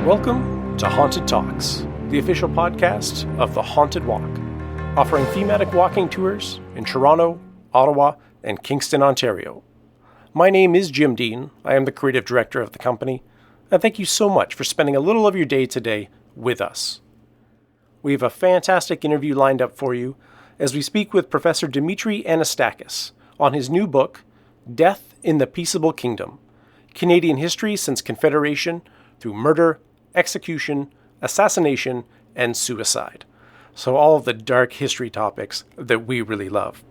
Welcome to Haunted Talks, the official podcast of the Haunted Walk, offering thematic walking tours in Toronto, Ottawa, and Kingston, Ontario. My name is Jim Dean. I am the creative director of the company, and thank you so much for spending a little of your day today with us. We have a fantastic interview lined up for you as we speak with Professor Dimitry Anastakis on his new book, Death in the Peaceable Kingdom, Canadian History since Confederation through Murder, Execution, Assassination, and Suicide. So all of the dark history topics that we really love.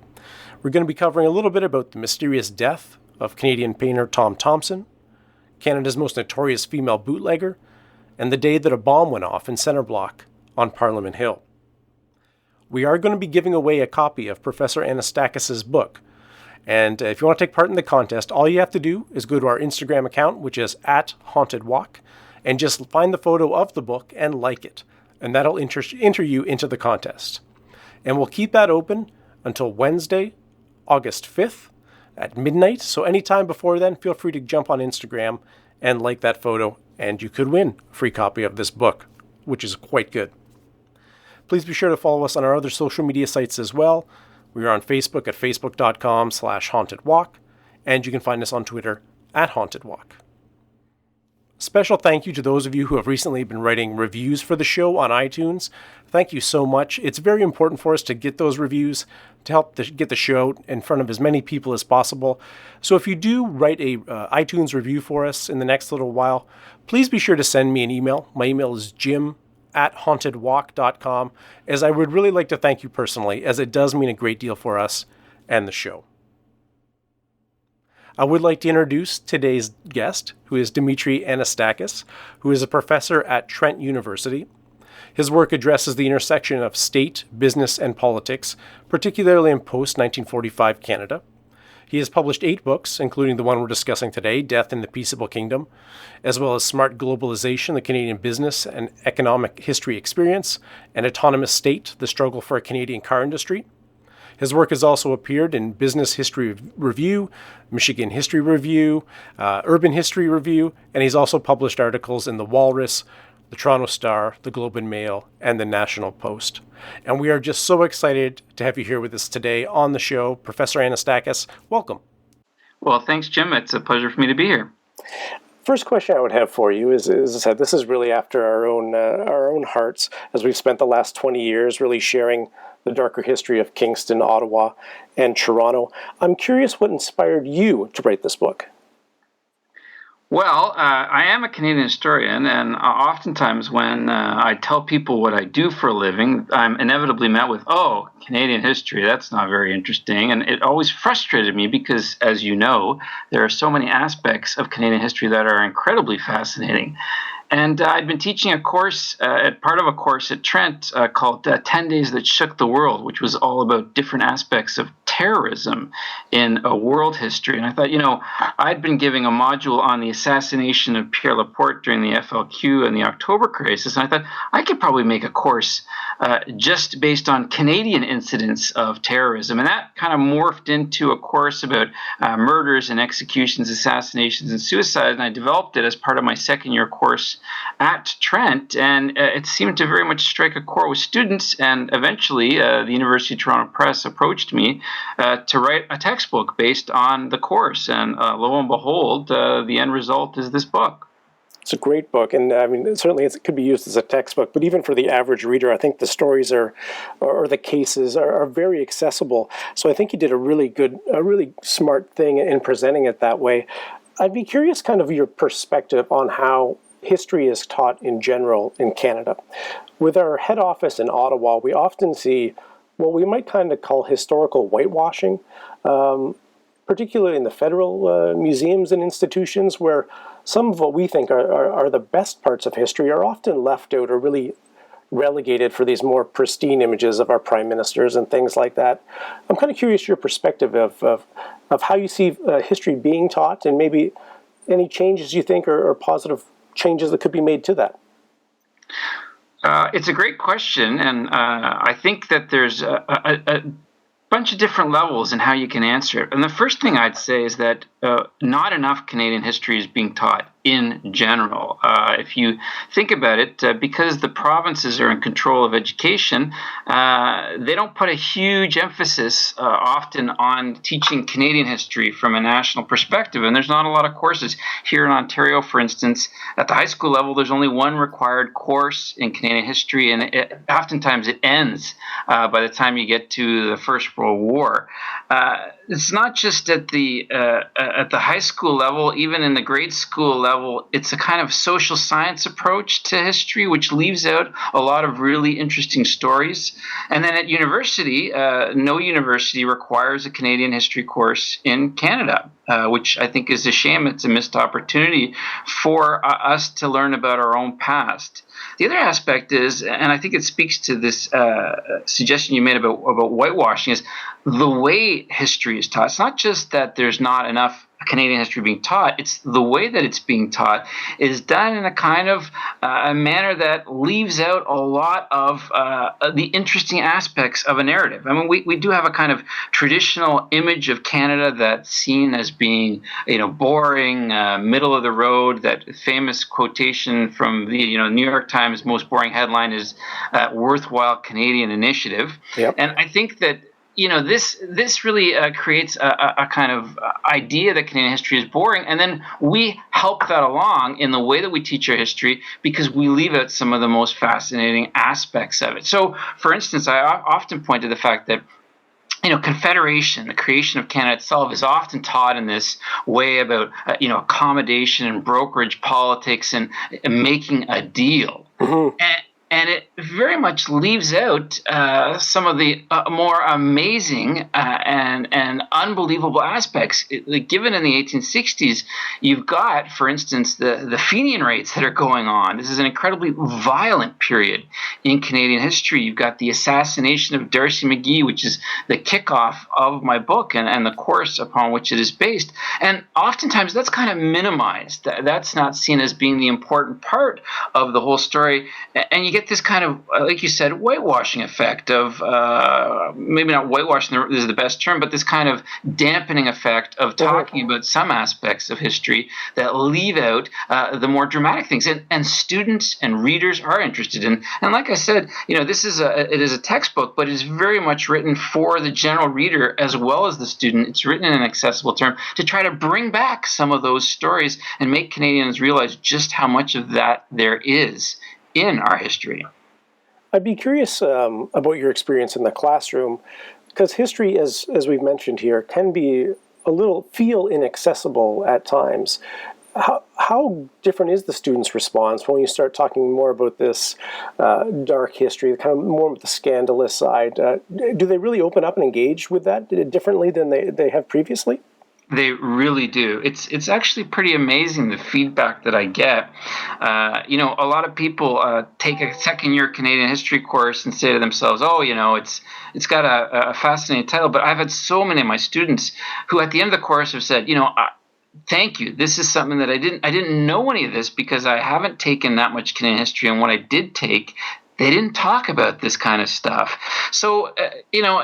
We're going to be covering a little bit about the mysterious death of Canadian painter Tom Thomson, Canada's most notorious female bootlegger, and the day that a bomb went off in Centre Block on Parliament Hill. We are going to be giving away a copy of Professor Anastakis' book. And if you want to take part in the contest, all you have to do is go to our Instagram account, which is @HauntedWalk, and just find the photo of the book and like it. And that'll enter you into the contest. And we'll keep that open until Wednesday, August 5th at midnight. So anytime before then, feel free to jump on Instagram and like that photo, and you could win a free copy of this book, which is quite good. Please be sure to follow us on our other social media sites as well. We are on Facebook at facebook.com/hauntedwalk, and you can find us on Twitter @hauntedwalk. Special thank you to those of you who have recently been writing reviews for the show on iTunes. Thank you so much. It's very important for us to get those reviews to help get the show in front of as many people as possible. So if you do write a iTunes review for us in the next little while, please be sure to send me an email. My email is jim@hauntedwalk.com, as I would really like to thank you personally, as it does mean a great deal for us and the show. I would like to introduce today's guest, who is Dimitry Anastakis, who is a professor at Trent University. His work addresses the intersection of state, business, and politics, particularly in post-1945 Canada. He has published 8 books, including the one we're discussing today, Death in the Peaceable Kingdom, as well as Smart Globalization, the Canadian Business and Economic History Experience, and Autonomous State, the Struggle for a Canadian Car Industry. His work has also appeared in Business History Review, Michigan History Review, Urban History Review, and he's also published articles in The Walrus, The Toronto Star, The Globe and Mail, and The National Post. And we are just so excited to have you here with us today on the show. Professor Anastakis, welcome. Well, thanks, Jim. It's a pleasure for me to be here. First question I would have for you is as I said, this is really after our own hearts, as we've spent the last 20 years really sharing the darker history of Kingston, Ottawa, and Toronto. I'm curious what inspired you to write this book. Well, I am a Canadian historian, and oftentimes when I tell people what I do for a living, I'm inevitably met with, "Oh, Canadian history, that's not very interesting." And it always frustrated me because, as you know, there are so many aspects of Canadian history that are incredibly fascinating. And I'd been teaching a course, part of a course at Trent called 10 Days That Shook the World, which was all about different aspects of terrorism in world history. And I thought, I'd been giving a module on the assassination of Pierre Laporte during the FLQ and the October crisis. And I thought I could probably make a course just based on Canadian incidents of terrorism. And that kind of morphed into a course about murders and executions, assassinations, and suicide. And I developed it as part of my second-year course at Trent, and it seemed to very much strike a chord with students, and eventually the University of Toronto Press approached me to write a textbook based on the course, and lo and behold, the end result is this book. It's a great book, and I mean, certainly it could be used as a textbook, but even for the average reader, I think the stories or the cases are very accessible. So I think you did a really smart thing in presenting it that way. I'd be curious kind of your perspective on how history is taught in general in Canada. With our head office in Ottawa, we often see what we might kind of call historical whitewashing, particularly in the federal museums and institutions, where some of what we think are the best parts of history are often left out or really relegated for these more pristine images of our prime ministers and things like that. I'm kind of curious your perspective of how you see history being taught, and maybe any changes you think are positive changes that could be made to that. It's a great question, and I think that there's a bunch of different levels in how you can answer it. And the first thing I'd say is that not enough Canadian history is being taught in general. If you think about it, because the provinces are in control of education, they don't put a huge emphasis often on teaching Canadian history from a national perspective. And there's not a lot of courses. Here in Ontario, for instance, at the high school level, there's only one required course in Canadian history, and oftentimes it ends by the time you get to the First World War. It's not just at the high school level, even in the grade school level, it's a kind of social science approach to history, which leaves out a lot of really interesting stories. And then at university, no university requires a Canadian history course in Canada, which I think is a shame. It's a missed opportunity for us to learn about our own past. The other aspect is, and I think it speaks to this suggestion you made about whitewashing, is the way history is taught. It's not just that there's not enough Canadian history being taught, it's the way that it's being taught is done in a kind of a manner that leaves out a lot of the interesting aspects of a narrative. I mean, we do have a kind of traditional image of Canada that's seen as being, boring, middle of the road. That famous quotation from the, New York Times most boring headline is "Worthwhile Canadian Initiative." Yep. And I think that this really creates a kind of idea that Canadian history is boring, and then we help that along in the way that we teach our history because we leave out some of the most fascinating aspects of it. So, for instance, I often point to the fact that Confederation, the creation of Canada itself, is often taught in this way about accommodation and brokerage politics and making a deal. Mm-hmm. And it very much leaves out some of the more amazing and unbelievable aspects. Given in the 1860s, you've got, for instance, the Fenian raids that are going on. This is an incredibly violent period in Canadian history. You've got the assassination of D'Arcy McGee, which is the kickoff of my book and the course upon which it is based. And oftentimes that's kind of minimized. That's not seen as being the important part of the whole story. And you get this kind of, like you said, whitewashing effect of, maybe not whitewashing is the best term, but this kind of dampening effect of talking about some aspects of history that leave out the more dramatic things. And students and readers are interested in. And like I said, this is it is a textbook, but it's very much written for the general reader as well as the student. It's written in an accessible term to try to bring back some of those stories and make Canadians realize just how much of that there is in our history. I'd be curious about your experience in the classroom, because history, as we've mentioned here, can be feel inaccessible at times. How different is the student's response when you start talking more about this dark history, kind of more of the scandalous side? Do they really open up and engage with that differently than they have previously? They really do. It's actually pretty amazing the feedback that I get. A lot of people take a second-year Canadian history course and say to themselves, "Oh, it's got a fascinating title." But I've had so many of my students who, at the end of the course, have said, "Thank you. This is something that I didn't know any of this because I haven't taken that much Canadian history, and what I did take, they didn't talk about this kind of stuff." So,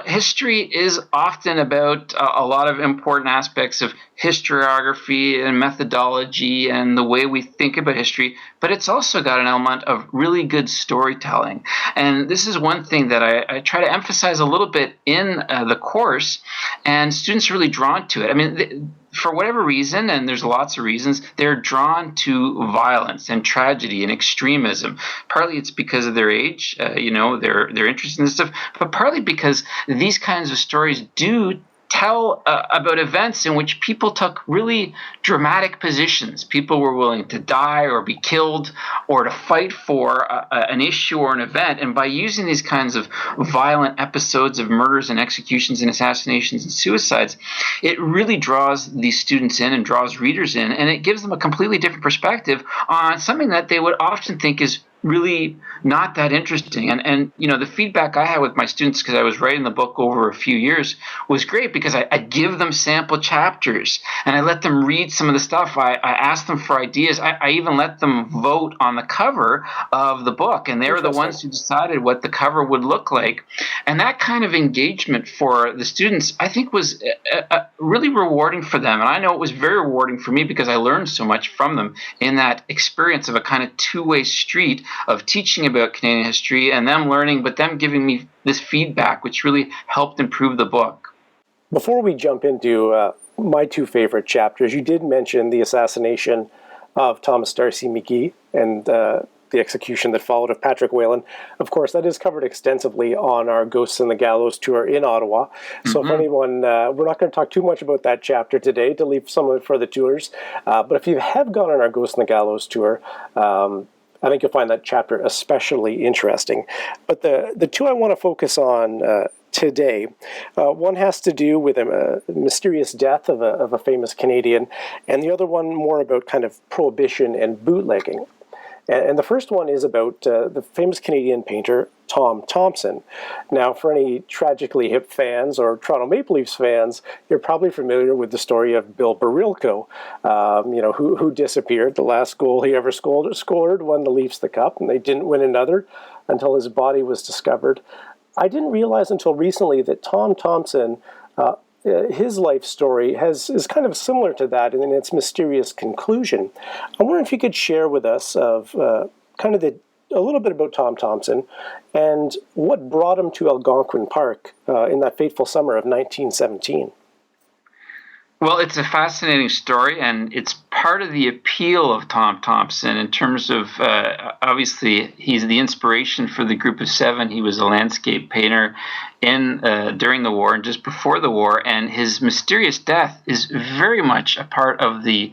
history is often about a lot of important aspects of historiography and methodology and the way we think about history, but it's also got an element of really good storytelling. And this is one thing that I try to emphasize a little bit in the course, and students are really drawn to it. I mean, for whatever reason, and there's lots of reasons, they're drawn to violence and tragedy and extremism. Partly it's because of their age, they're interested in this stuff, but partly because these kinds of stories do tell about events in which people took really dramatic positions. People were willing to die or be killed or to fight for an issue or an event. And by using these kinds of violent episodes of murders and executions and assassinations and suicides, it really draws these students in and draws readers in, and it gives them a completely different perspective on something that they would often think is really not that interesting. And the feedback I had with my students, because I was writing the book over a few years, was great, because I'd give them sample chapters and I let them read some of the stuff. I asked them for ideas. I even let them vote on the cover of the book, and they were the ones who decided what the cover would look like. And that kind of engagement for the students, I think, was really rewarding for them. And I know it was very rewarding for me, because I learned so much from them in that experience of a kind of two-way street of teaching about Canadian history and them learning, but them giving me this feedback, which really helped improve the book. Before we jump into my two favorite chapters, you did mention the assassination of Thomas D'Arcy McGee and the execution that followed of Patrick Whelan. Of course, that is covered extensively on our Ghosts in the Gallows tour in Ottawa. So if anyone, we're not going to talk too much about that chapter today, to leave some of it for the tours. But if you have gone on our Ghosts in the Gallows tour, I think you'll find that chapter especially interesting. But the two I want to focus on today, one has to do with a mysterious death of a famous Canadian, and the other one more about kind of prohibition and bootlegging. And the first one is about the famous Canadian painter, Tom Thomson. Now, for any Tragically Hip fans or Toronto Maple Leafs fans, you're probably familiar with the story of Bill Barilko, who disappeared. The last goal he ever scored won the Leafs the Cup, and they didn't win another until his body was discovered. I didn't realize until recently that Tom Thomson, his life story is kind of similar to that in its mysterious conclusion. I wonder if you could share with us of a little bit about Tom Thomson and what brought him to Algonquin Park in that fateful summer of 1917. Well, it's a fascinating story, and it's part of the appeal of Tom Thomson in terms of, obviously, he's the inspiration for the Group of Seven. He was a landscape painter during the war and just before the war, and his mysterious death is very much a part of the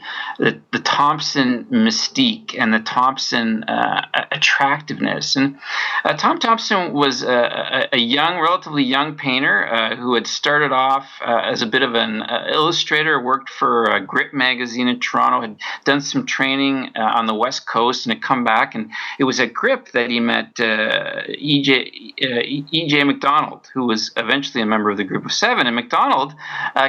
Thompson mystique and the Thompson attractiveness. And Tom Thomson was a relatively young painter who had started off as a bit of an illustrator, worked for Grip magazine in Toronto, had done some training on the West Coast, and had come back. And it was at Grip that he met E.J. MacDonald, who was eventually a member of the Group of Seven. And MacDonald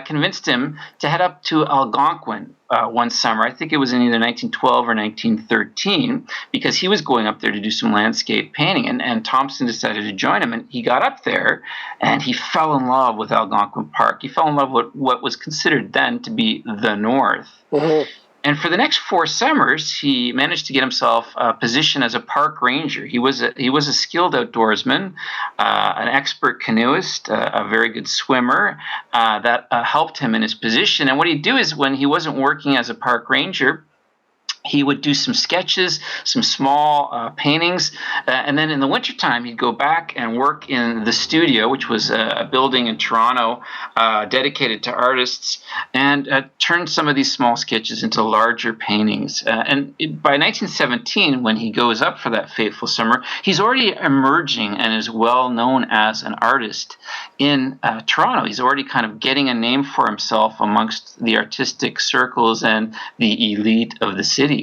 convinced him to head up to Algonquin one summer. I think it was in either 1912 or 1913, because he was going up there to do some landscape painting. And Thompson decided to join him. And he got up there, and he fell in love with Algonquin Park. He fell in love with what was considered then to be the North. Mm-hmm. And for the next 4 summers, he managed to get himself a position as a park ranger. He was a skilled outdoorsman, an expert canoeist, a very good swimmer that helped him in his position. And what he'd do is, when he wasn't working as a park ranger, he would do some sketches, some small paintings, and then in the wintertime, he'd go back and work in the studio, which was a building in Toronto dedicated to artists, and turn some of these small sketches into larger paintings. By 1917, when he goes up for that fateful summer, he's already emerging and is well known as an artist in Toronto. He's already kind of getting a name for himself amongst the artistic circles and the elite of the city.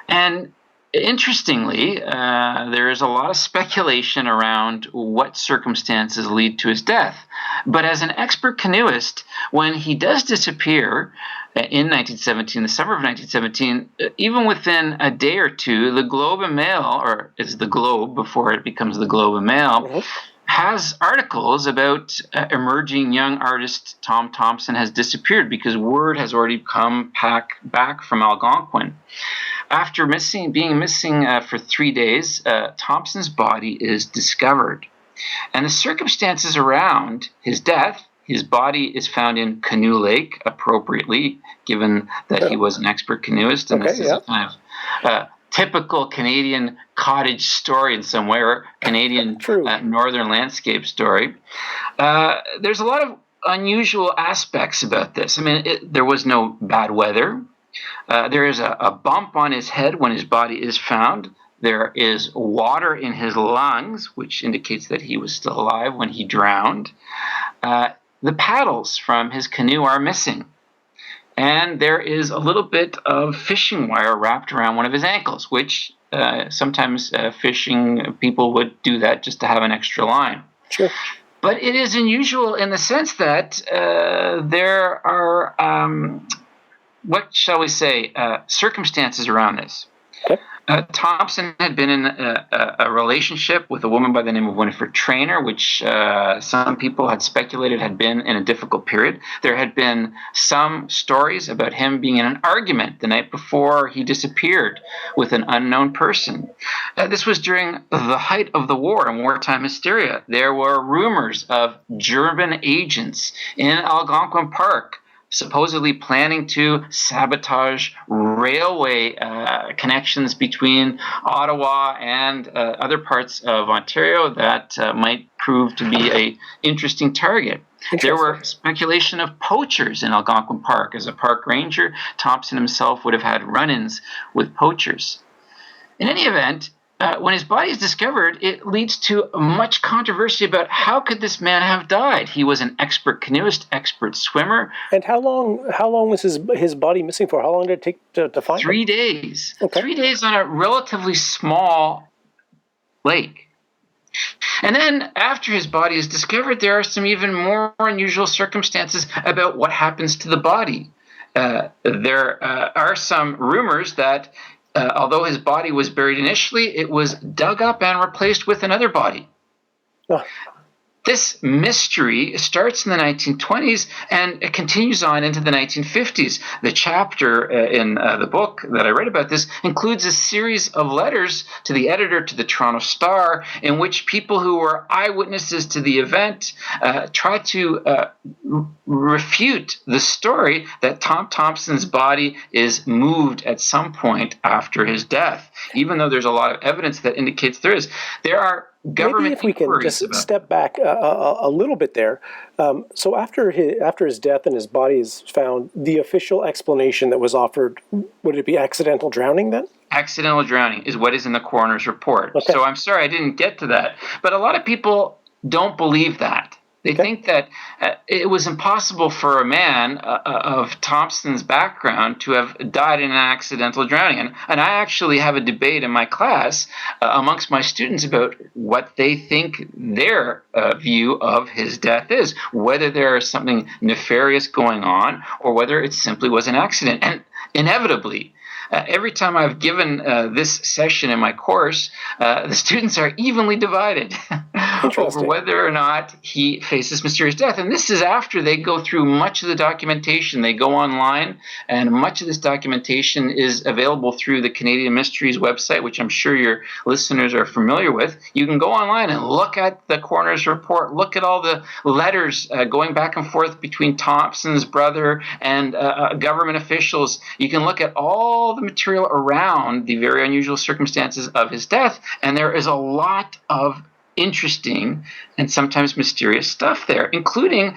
And interestingly, there is a lot of speculation around what circumstances lead to his death. But as an expert canoeist, when he does disappear in 1917, the summer of 1917, even within a day or two, the Globe and Mail, or it's the Globe before it becomes the Globe and Mail, mm-hmm. has articles about emerging young artist Tom Thomson has disappeared, because word has already come back from Algonquin. After being missing for 3 days, Thompson's body is discovered. And the circumstances around his death, his body is found in Canoe Lake, appropriately, given that he was an expert canoeist. And this is a kind of typical Canadian cottage story in some way, or Canadian northern landscape story. There's a lot of unusual aspects about this. I mean, there was no bad weather. There is a bump on his head when his body is found. There is water in his lungs, which indicates that he was still alive when he drowned. The paddles from his canoe are missing. And there is a little bit of fishing wire wrapped around one of his ankles, which sometimes fishing people would do that just to have an extra line. Sure. But it is unusual in the sense that there are, what shall we say, circumstances around this. Okay. Thompson had been in a relationship with a woman by the name of Winifred Traynor, which some people had speculated had been in a difficult period. There had been some stories about him being in an argument the night before he disappeared with an unknown person. This was during the height of the war and wartime hysteria. There were rumors of German agents in Algonquin Park supposedly planning to sabotage railway connections between Ottawa and other parts of Ontario that might prove to be an interesting target. There were speculation of poachers in Algonquin Park. As a park ranger, Thompson himself would have had run-ins with poachers. In any event, when his body is discovered, it leads to much controversy about how could this man have died. He was an expert canoeist, expert swimmer. And how long was his body missing for? How long did it take to find 3 him? days. Okay. 3 days on a relatively small lake. And then after his body is discovered, there are some even more unusual circumstances about what happens to the body. There are some rumors that although his body was buried initially, it was dug up and replaced with another body. Oh. This mystery starts in the 1920s and it continues on into the 1950s. The chapter in the book that I read about this includes a series of letters to the editor to the Toronto Star in which people who were eyewitnesses to the event try to refute the story that Tom Thompson's body is moved at some point after his death, even though there's a lot of evidence that indicates there is. There are government. Maybe if we can just step back a little bit there. So after his death and his body is found, the official explanation that was offered, would it be accidental drowning then? Accidental drowning is what is in the coroner's report. Okay. So I'm sorry I didn't get to that. But a lot of people don't believe that. They think that it was impossible for a man of Thompson's background to have died in an accidental drowning. And I actually have a debate in my class amongst my students about what they think their view of his death is, whether there is something nefarious going on or whether it simply was an accident. And inevitably, every time I've given this session in my course, the students are evenly divided over whether or not he faces mysterious death. And this is after they go through much of the documentation. They go online, and much of this documentation is available through the Canadian Mysteries website, which I'm sure your listeners are familiar with. You can go online and look at the coroner's report, look at all the letters going back and forth between Thompson's brother and government officials. You can look at all the material around the very unusual circumstances of his death, and there is a lot of interesting and sometimes mysterious stuff there, including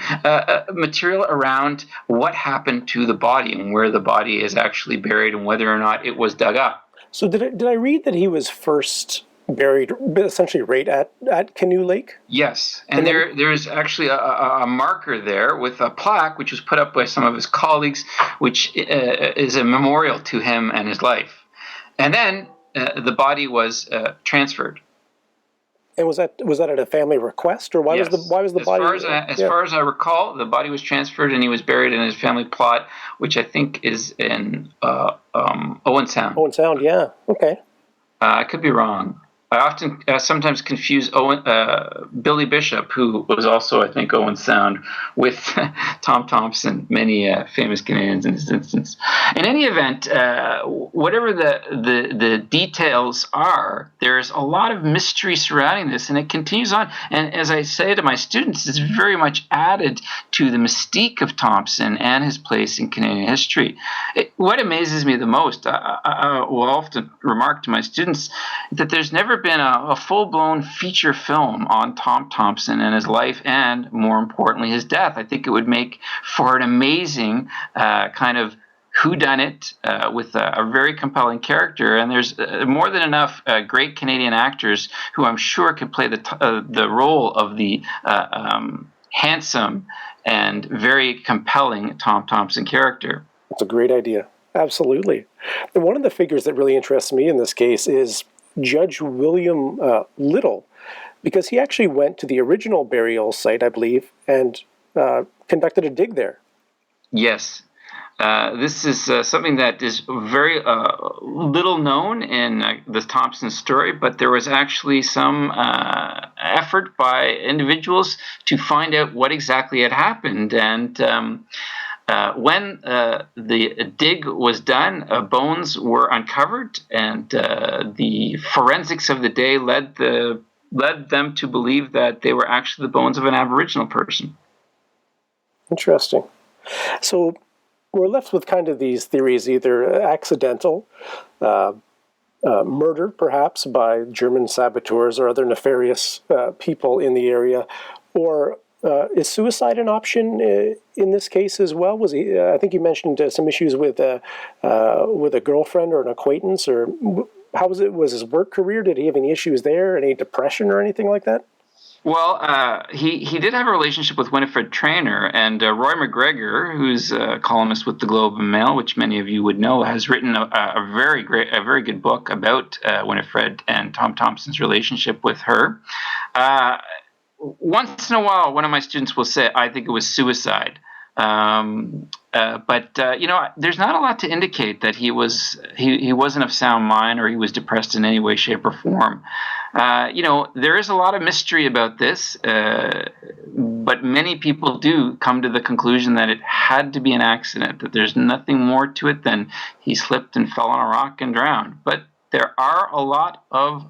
material around what happened to the body and where the body is actually buried and whether or not it was dug up. So did I read that he was first buried essentially right at Canoe Lake? Yes, and there's actually a marker there with a plaque which was put up by some of his colleagues, which is a memorial to him and his life. And then the body was transferred. And was that at a family request, or why was the body? As far as I recall, the body was transferred and he was buried in his family plot, which I think is in Owen Sound. Owen Sound, yeah. Okay. I could be wrong. I often sometimes confuse Billy Bishop, who was also, I think, Owen Sound, with Tom Thomson, many famous Canadians in this instance. In any event, whatever the details are, there's a lot of mystery surrounding this, and it continues on. And as I say to my students, it's very much added to the mystique of Thompson and his place in Canadian history. What amazes me the most, I will often remark to my students, that there's never been a full-blown feature film on Tom Thomson and his life and, more importantly, his death. I think it would make for an amazing kind of whodunit with a very compelling character. And there's more than enough great Canadian actors who I'm sure could play the role of the handsome and very compelling Tom Thomson character. That's a great idea. Absolutely. And one of the figures that really interests me in this case is Judge William Little, because he actually went to the original burial site, I believe, and conducted a dig there. Yes. This is something that is very little known in the Thompson story, but there was actually some effort by individuals to find out what exactly had happened. And when the dig was done, bones were uncovered, and the forensics of the day led them to believe that they were actually the bones of an Aboriginal person. Interesting. So we're left with kind of these theories, either accidental, murder perhaps by German saboteurs or other nefarious people in the area, or is suicide an option in this case as well? Was he? I think you mentioned some issues with a girlfriend or an acquaintance, or how was it? Was his work career? Did he have any issues there? Any depression or anything like that? Well, he did have a relationship with Winifred Traynor, and Roy McGregor, who's a columnist with the Globe and Mail, which many of you would know, has written a very good book about Winifred and Tom Thomson's relationship with her. Once in a while, one of my students will say, "I think it was suicide." But there's not a lot to indicate that he wasn't of sound mind or he was depressed in any way, shape, or form. There is a lot of mystery about this, but many people do come to the conclusion that it had to be an accident, that there's nothing more to it than he slipped and fell on a rock and drowned. But there are a lot of,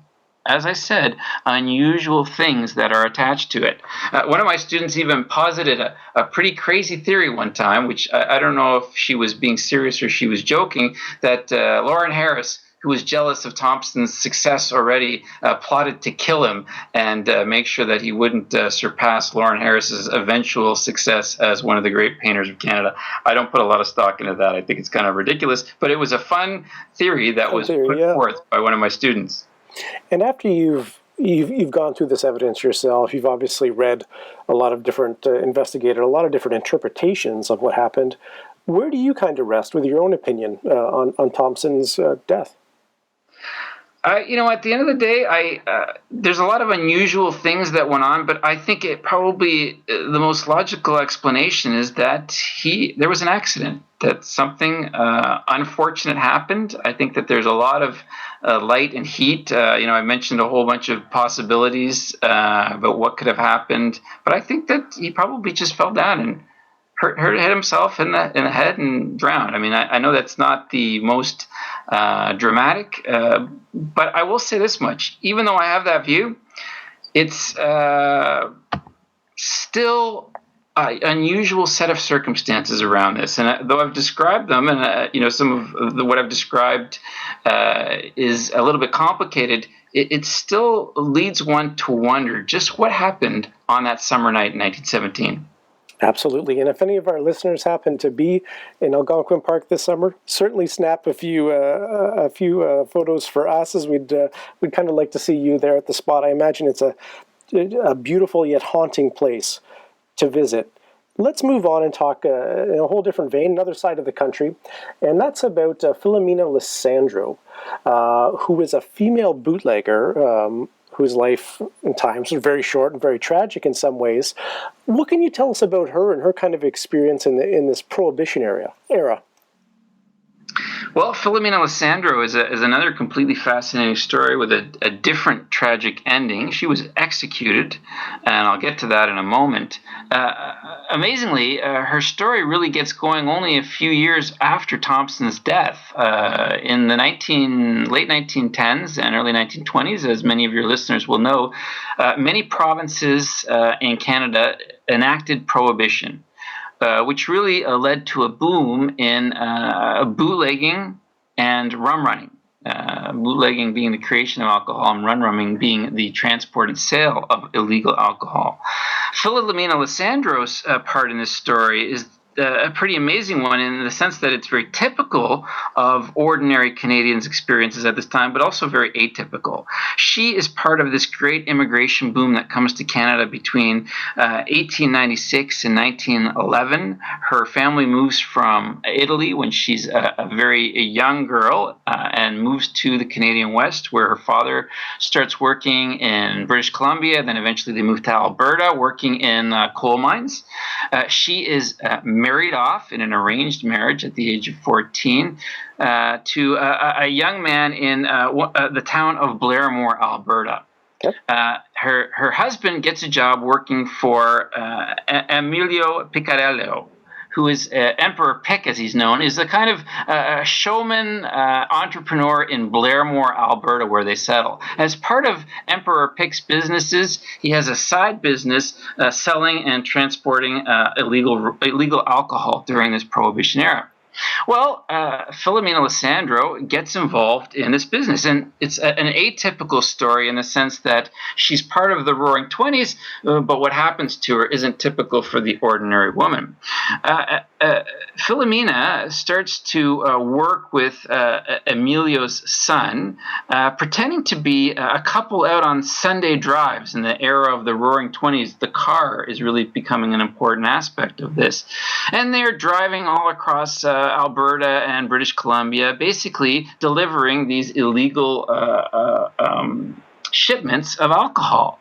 as I said, unusual things that are attached to it. One of my students even posited a pretty crazy theory one time, which I don't know if she was being serious or she was joking, that Lauren Harris, who was jealous of Thompson's success already, plotted to kill him and make sure that he wouldn't surpass Lauren Harris's eventual success as one of the great painters of Canada. I don't put a lot of stock into that. I think it's kind of ridiculous, but it was a fun theory that was put forth by one of my students. And after you've gone through this evidence yourself, you've obviously read a lot of different, investigated a lot of different interpretations of what happened. Where do you kind of rest with your own opinion on Thompson's death? At the end of the day, there's a lot of unusual things that went on, but I think it probably the most logical explanation is that there was an accident, that something unfortunate happened. I think that there's a lot of light and heat. I mentioned a whole bunch of possibilities about what could have happened, but I think that he probably just fell down and hit himself in the head and drowned. I mean, I know that's not the most dramatic, but I will say this much. Even though I have that view, it's still an unusual set of circumstances around this. And though I've described them, and some of what I've described is a little bit complicated, it still leads one to wonder just what happened on that summer night in 1917. Absolutely. And if any of our listeners happen to be in Algonquin Park this summer, certainly snap a few photos for us, as we'd kind of like to see you there at the spot. I imagine it's a beautiful yet haunting place to visit. Let's move on and talk in a whole different vein, another side of the country, and that's about Philomena Lisandro, who is a female bootlegger whose life and times are very short and very tragic in some ways. What can you tell us about her and her kind of experience in this Prohibition era? Well, Philomena Lisandro is another completely fascinating story with a different tragic ending. She was executed, and I'll get to that in a moment. Amazingly, her story really gets going only a few years after Thompson's death. In the late 1910s and early 1920s, as many of your listeners will know, many provinces in Canada enacted prohibition. Which really led to a boom in bootlegging and rum running. Bootlegging being the creation of alcohol and rum running being the transport and sale of illegal alcohol. Philomena Lisandro's part in this story is a pretty amazing one in the sense that it's very typical of ordinary Canadians' experiences at this time, but also very atypical. She is part of this great immigration boom that comes to Canada between 1896 and 1911. Her family moves from Italy when she's a very young girl and moves to the Canadian West, where her father starts working in British Columbia. Then eventually they move to Alberta, working in coal mines. She is married off in an arranged marriage at the age of 14 to a young man in the town of Blairmore, Alberta. Yep. Her husband gets a job working for Emilio Picarello, who is Emperor Pick, as he's known, is a kind of showman entrepreneur in Blairmore, Alberta, where they settle. As part of Emperor Pick's businesses, he has a side business selling and transporting illegal alcohol during this Prohibition era. Well, Philomena Lisandro gets involved in this business, and it's an atypical story in the sense that she's part of the Roaring 20s, but what happens to her isn't typical for the ordinary woman. Philomena starts to work with Emilio's son, pretending to be a couple out on Sunday drives. In the era of the Roaring 20s, the car is really becoming an important aspect of this. And they're driving all across Alberta and British Columbia, basically delivering these illegal shipments of alcohol.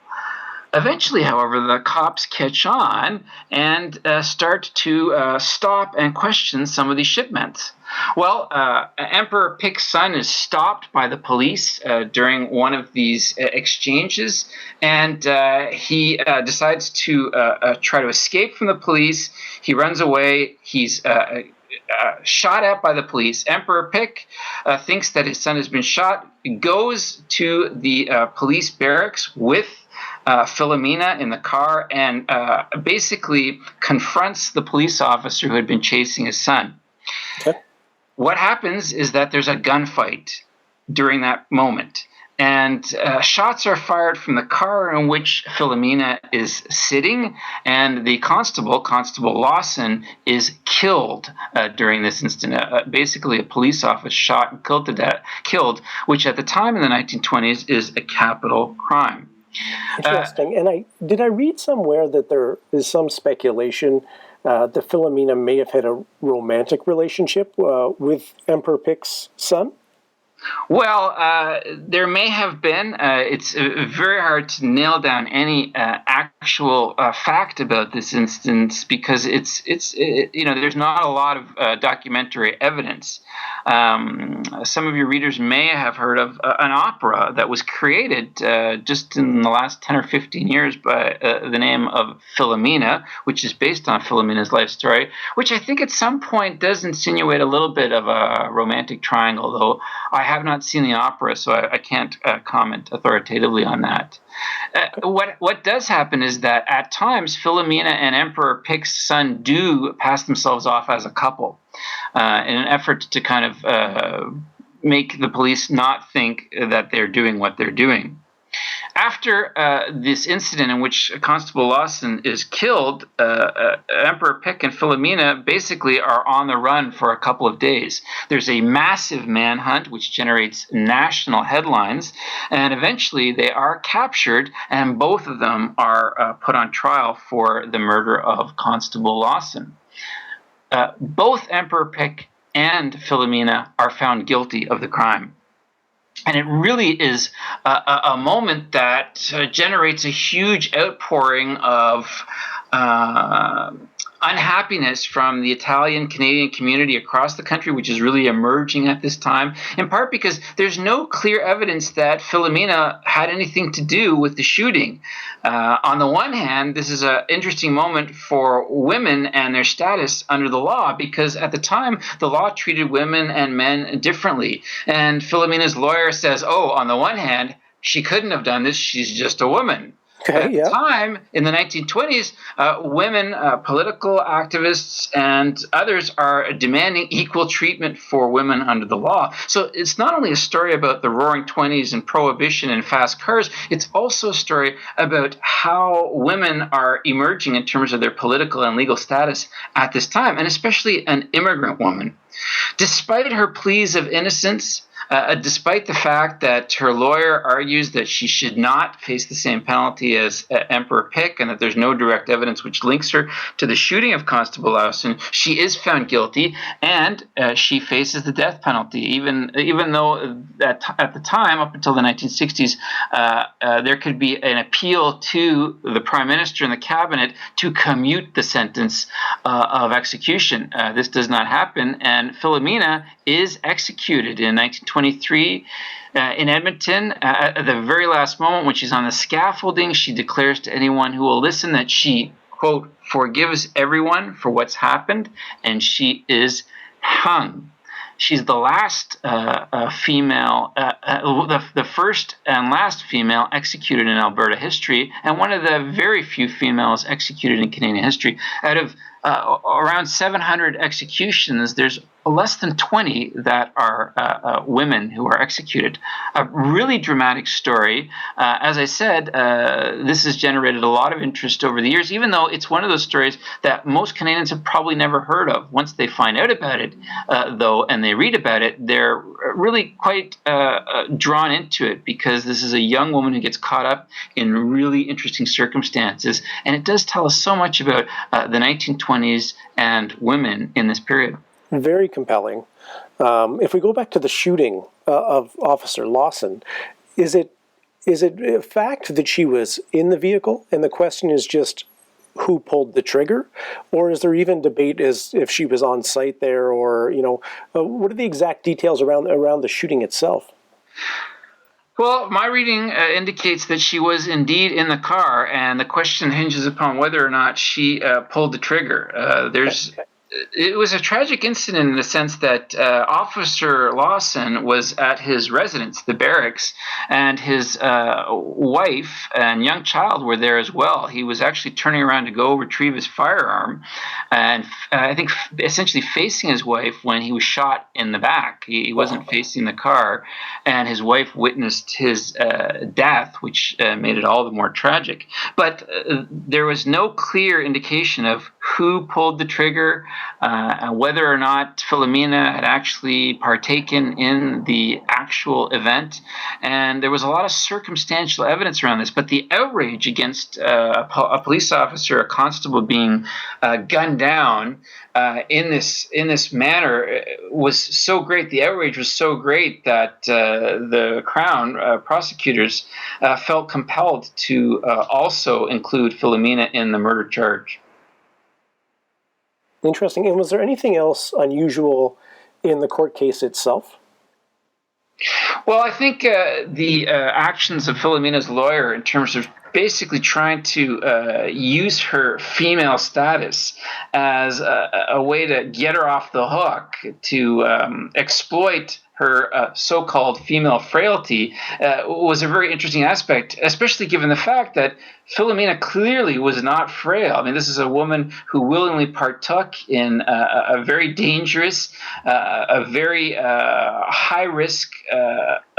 Eventually, however, the cops catch on and start to stop and question some of these shipments. Well, Emperor Pick's son is stopped by the police during one of these exchanges, and he decides to try to escape from the police. He runs away. He's shot at by the police. Emperor Pick thinks that his son has been shot, goes to the police barracks with Philomena in the car, and basically confronts the police officer who had been chasing his son. Okay. What happens is that there's a gunfight during that moment, and shots are fired from the car in which Philomena is sitting, and the Constable Lawson, is killed during this incident. Basically, a police officer shot and killed, which at the time in the 1920s is a capital crime. Interesting. And did I read somewhere that there is some speculation that Philomena may have had a romantic relationship with Emperor Pick's son? Well, there may have been. It's very hard to nail down any actual fact about this instance because there's not a lot of documentary evidence. Some of your readers may have heard of an opera that was created just in the last 10 or 15 years by the name of Philomena, which is based on Philomena's life story, which I think at some point does insinuate a little bit of a romantic triangle, though I have not seen the opera, so I can't comment authoritatively on that. What does happen is that at times Philomena and Emperor Pick's son do pass themselves off as a couple in an effort to kind of make the police not think that they're doing what they're doing. After this incident in which Constable Lawson is killed, Emperor Pick and Philomena basically are on the run for a couple of days. There's a massive manhunt which generates national headlines, and eventually they are captured, and both of them are put on trial for the murder of Constable Lawson. Both Emperor Pick and Philomena are found guilty of the crime. And it really is a moment that generates a huge outpouring of unhappiness from the Italian-Canadian community across the country, which is really emerging at this time, in part because there's no clear evidence that Philomena had anything to do with the shooting. On the one hand, this is an interesting moment for women and their status under the law, because at the time, the law treated women and men differently. And Philomena's lawyer says, on the one hand, she couldn't have done this, she's just a woman. But at the time, in the 1920s, women, political activists, and others are demanding equal treatment for women under the law. So it's not only a story about the Roaring '20s and prohibition and fast cars, it's also a story about how women are emerging in terms of their political and legal status at this time, and especially an immigrant woman. Despite her pleas of innocence, despite the fact that her lawyer argues that she should not face the same penalty as Emperor Pick and that there's no direct evidence which links her to the shooting of Constable Lawson, she is found guilty and she faces the death penalty, even though at the time, up until the 1960s, there could be an appeal to the Prime Minister and the Cabinet to commute the sentence of execution. This does not happen, and Philomena is executed in 1923 in Edmonton. At the very last moment, when she's on the scaffolding, she declares to anyone who will listen that she, quote, forgives everyone for what's happened, and she is hung. She's the last female, the first and last female executed in Alberta history, and one of the very few females executed in Canadian history. Out of around 700 executions, there's less than 20 that are women who are executed. A really dramatic story. As I said, this has generated a lot of interest over the years, even though it's one of those stories that most Canadians have probably never heard of. Once they find out about it, though, and they read about it, they're really quite drawn into it, because this is a young woman who gets caught up in really interesting circumstances. And it does tell us so much about the 1920s and women in this period. Very compelling. If we go back to the shooting of Officer Lawson, is it a fact that she was in the vehicle, and the question is just who pulled the trigger, or is there even debate as if she was on site there, or what are the exact details around the shooting itself? Well, my reading indicates that she was indeed in the car, and the question hinges upon whether or not she pulled the trigger. It was a tragic incident in the sense that Officer Lawson was at his residence, the barracks, and his wife and young child were there as well. He was actually turning around to go retrieve his firearm, and I think essentially facing his wife when he was shot in the back. He wasn't facing the car, and his wife witnessed his death, which made it all the more tragic. But there was no clear indication of who pulled the trigger, whether or not Philomena had actually partaken in the actual event. And there was a lot of circumstantial evidence around this. But the outrage against a police officer, a constable being gunned down in this manner was so great. The outrage was so great that the Crown prosecutors felt compelled to also include Philomena in the murder charge. Interesting. And was there anything else unusual in the court case itself? Well, I think the actions of Philomena's lawyer in terms of basically trying to use her female status as a way to get her off the hook, to exploit her so-called female frailty was a very interesting aspect, especially given the fact that Philomena clearly was not frail. I mean, this is a woman who willingly partook in a very dangerous, a very high-risk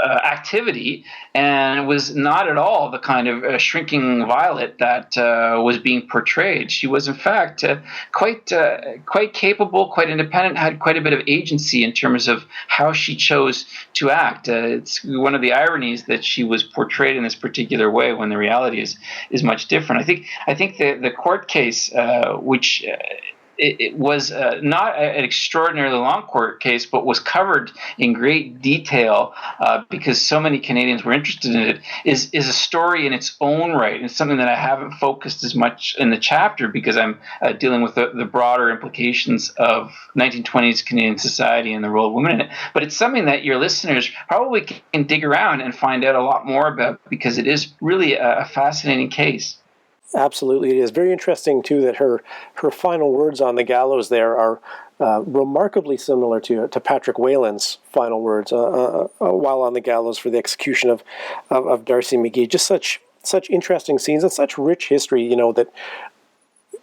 activity, and was not at all the kind of shrinking violet that was being portrayed. She was, in fact, quite capable, quite independent, had quite a bit of agency in terms of how she chose to act. It's one of the ironies that she was portrayed in this particular way when the reality is much different. I think the court case, which it was not an extraordinarily long court case, but was covered in great detail because so many Canadians were interested in it, is a story in its own right. It's something that I haven't focused as much in the chapter because I'm dealing with the broader implications of 1920s Canadian society and the role of women in it. But it's something that your listeners probably can dig around and find out a lot more about, because it is really a fascinating case. Absolutely, it is very interesting too that her final words on the gallows there are remarkably similar to Patrick Whalen's final words while on the gallows for the execution of Darcy McGee. Just such such interesting scenes and such rich history, that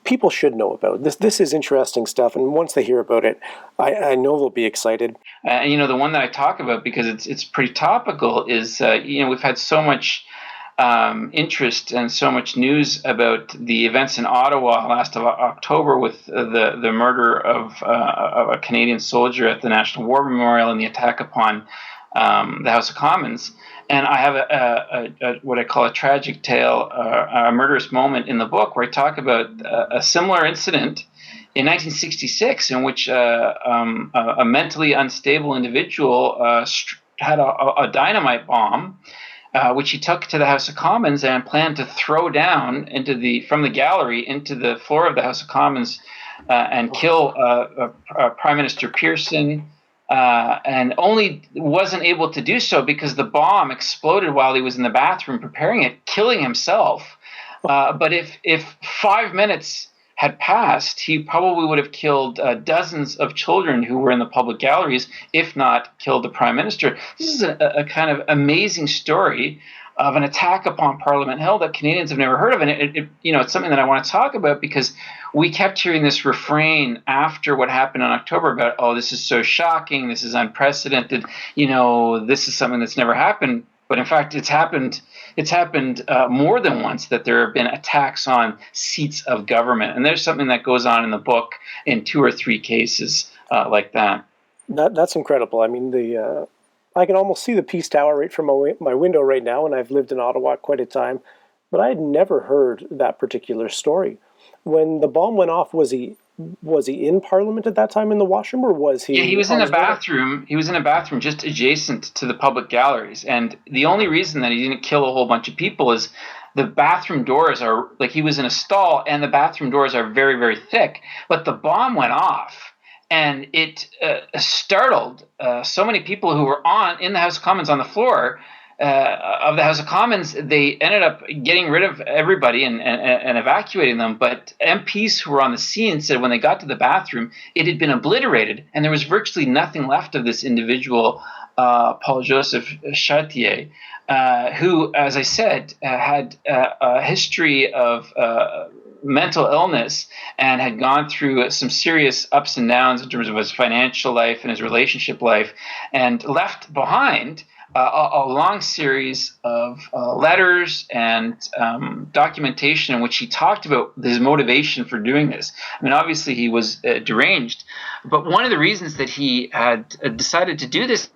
people should know about. This is interesting stuff, and once they hear about it, I know they'll be excited. And the one that I talk about, because it's pretty topical, is we've had so much interest and so much news about the events in Ottawa last October with the murder of a Canadian soldier at the National War Memorial and the attack upon the House of Commons. And I have a what I call a tragic tale, a murderous moment in the book, where I talk about a similar incident in 1966 in which a mentally unstable individual had a dynamite bomb, which he took to the House of Commons and planned to throw down from the gallery into the floor of the House of Commons and kill Prime Minister Pearson. And only wasn't able to do so because the bomb exploded while he was in the bathroom preparing it, killing himself. But if 5 minutes had passed, he probably would have killed dozens of children who were in the public galleries, if not killed the Prime Minister. This is a kind of amazing story of an attack upon Parliament Hill that Canadians have never heard of. And it's something that I want to talk about because we kept hearing this refrain after what happened in October about, oh, this is so shocking, this is unprecedented, this is something that's never happened. But in fact, it's happened more than once that there have been attacks on seats of government. And there's something that goes on in the book in 2 or 3 cases like that. That's incredible. I mean, I can almost see the Peace Tower right from my window right now, and I've lived in Ottawa quite a time, but I had never heard that particular story. When the bomb went off, was he in Parliament at that time in the washroom, or was he? Yeah, he was in a bathroom. He was in a bathroom just adjacent to the public galleries, and the only reason that he didn't kill a whole bunch of people is the bathroom doors are like he was in a stall, and the bathroom doors are very, very thick. But the bomb went off. And it startled so many people who were in the House of Commons on the floor of the House of Commons. They ended up getting rid of everybody and evacuating them. But MPs who were on the scene said when they got to the bathroom, it had been obliterated. And there was virtually nothing left of this individual, Paul-Joseph Chartier, who, as I said, had a history of mental illness and had gone through some serious ups and downs in terms of his financial life and his relationship life, and left behind a long series of letters and documentation in which he talked about his motivation for doing this. I mean, obviously he was deranged, but one of the reasons that he had decided to do this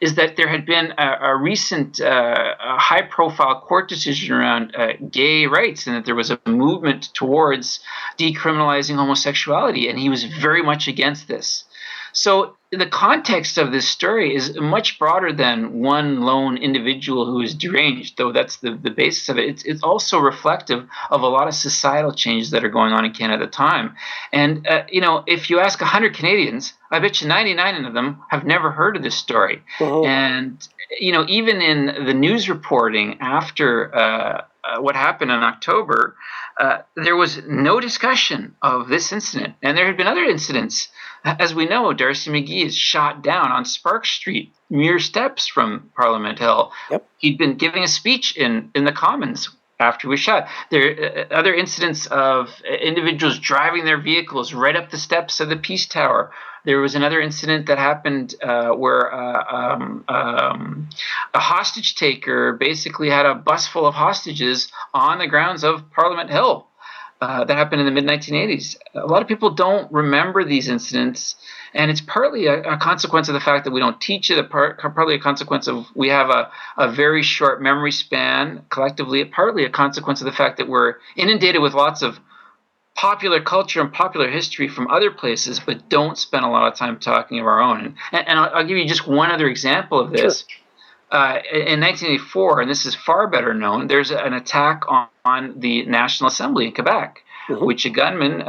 is that there had been a recent high-profile court decision around gay rights, and that there was a movement towards decriminalizing homosexuality, and he was very much against this. So the context of this story is much broader than one lone individual who is deranged, though that's the basis of it. It's also reflective of a lot of societal changes that are going on in Canada at the time. And, if you ask 100 Canadians, I bet you 99 of them have never heard of this story. Uh-huh. And, even in the news reporting after what happened in October, there was no discussion of this incident. And there had been other incidents. As we know, Darcy McGee is shot down on Sparks Street, mere steps from Parliament Hill. Yep. He'd been giving a speech in the Commons after he was shot. There are other incidents of individuals driving their vehicles right up the steps of the Peace Tower. There was another incident that happened where a hostage taker basically had a bus full of hostages on the grounds of Parliament Hill. That happened in the mid-1980s. A lot of people don't remember these incidents, and it's partly a consequence of the fact that we don't teach it, partly a consequence of we have a very short memory span collectively, partly a consequence of the fact that we're inundated with lots of popular culture and popular history from other places, but don't spend a lot of time talking of our own. And I'll give you just one other example of this. Sure. In 1984, and this is far better known, there's an attack on the National Assembly in Quebec, mm-hmm. which a gunman,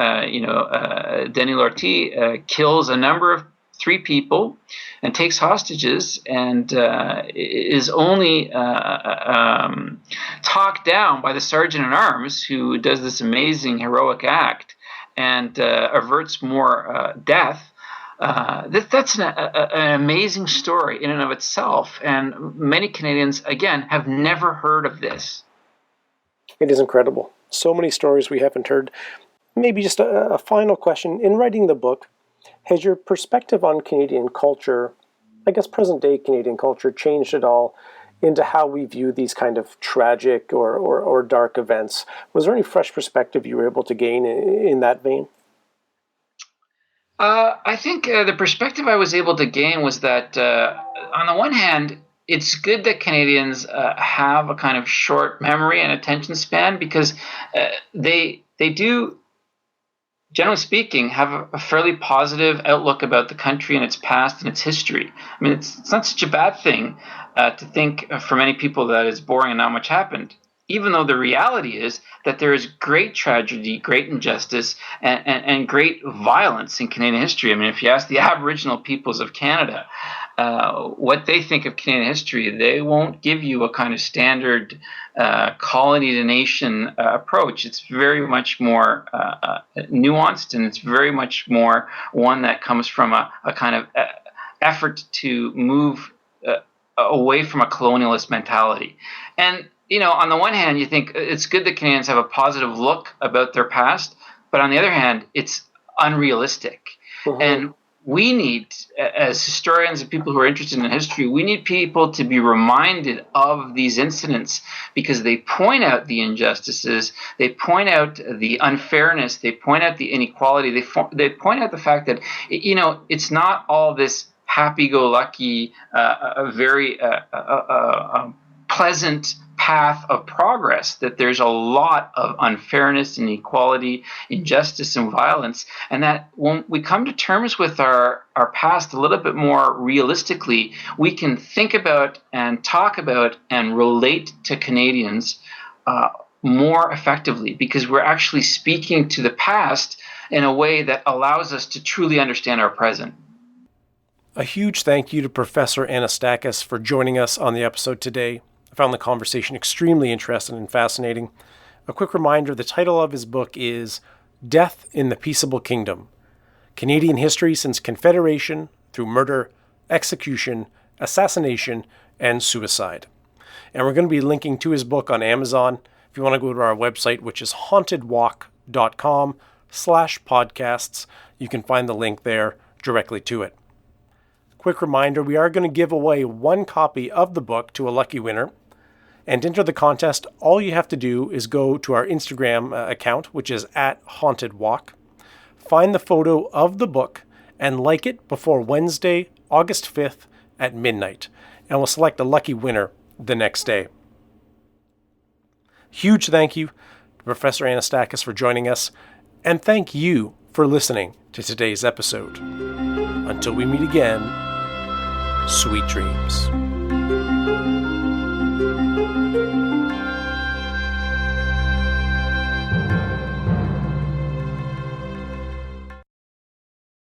Denis Lortie, kills a number of 3 people and takes hostages, and is only talked down by the sergeant-at-arms who does this amazing heroic act and averts more death. That's an amazing story in and of itself, and many Canadians, again, have never heard of this. It is incredible. So many stories we haven't heard. Maybe just a final question. In writing the book, has your perspective on Canadian culture, I guess present-day Canadian culture, changed at all into how we view these kind of tragic or dark events? Was there any fresh perspective you were able to gain in that vein? I think the perspective I was able to gain was that, on the one hand, it's good that Canadians have a kind of short memory and attention span, because they do, generally speaking, have a fairly positive outlook about the country and its past and its history. I mean, it's not such a bad thing to think for many people that it's boring and not much happened, even though the reality is that there is great tragedy, great injustice, and great violence in Canadian history. I mean, if you ask the Aboriginal peoples of Canada what they think of Canadian history, they won't give you a kind of standard colony to nation approach. It's very much more nuanced, and it's very much more one that comes from a kind of effort to move away from a colonialist mentality. And on the one hand, you think it's good that Canadians have a positive look about their past, but on the other hand, it's unrealistic. Mm-hmm. And we need, as historians and people who are interested in history, we need people to be reminded of these incidents, because they point out the injustices, they point out the unfairness, they point out the inequality, they point out the fact that, it's not all this happy-go-lucky, very pleasant path of progress, that there's a lot of unfairness, inequality, injustice, and violence, and that when we come to terms with our past a little bit more realistically, we can think about and talk about and relate to Canadians more effectively, because we're actually speaking to the past in a way that allows us to truly understand our present. A huge thank you to Professor Anastakis for joining us on the episode today. I found the conversation extremely interesting and fascinating. A quick reminder, the title of his book is Death in the Peaceable Kingdom: Canadian History Since Confederation Through Murder, Execution, Assassination, and Suicide. And we're going to be linking to his book on Amazon. If you want to go to our website, which is hauntedwalk.com/podcasts, you can find the link there directly to it. Quick reminder, we are going to give away one copy of the book to a lucky winner. And to enter the contest, all you have to do is go to our Instagram account, which is @hauntedwalk, find the photo of the book, and like it before Wednesday, August 5th at midnight. And we'll select a lucky winner the next day. Huge thank you to Professor Anastakis for joining us, and thank you for listening to today's episode. Until we meet again, sweet dreams.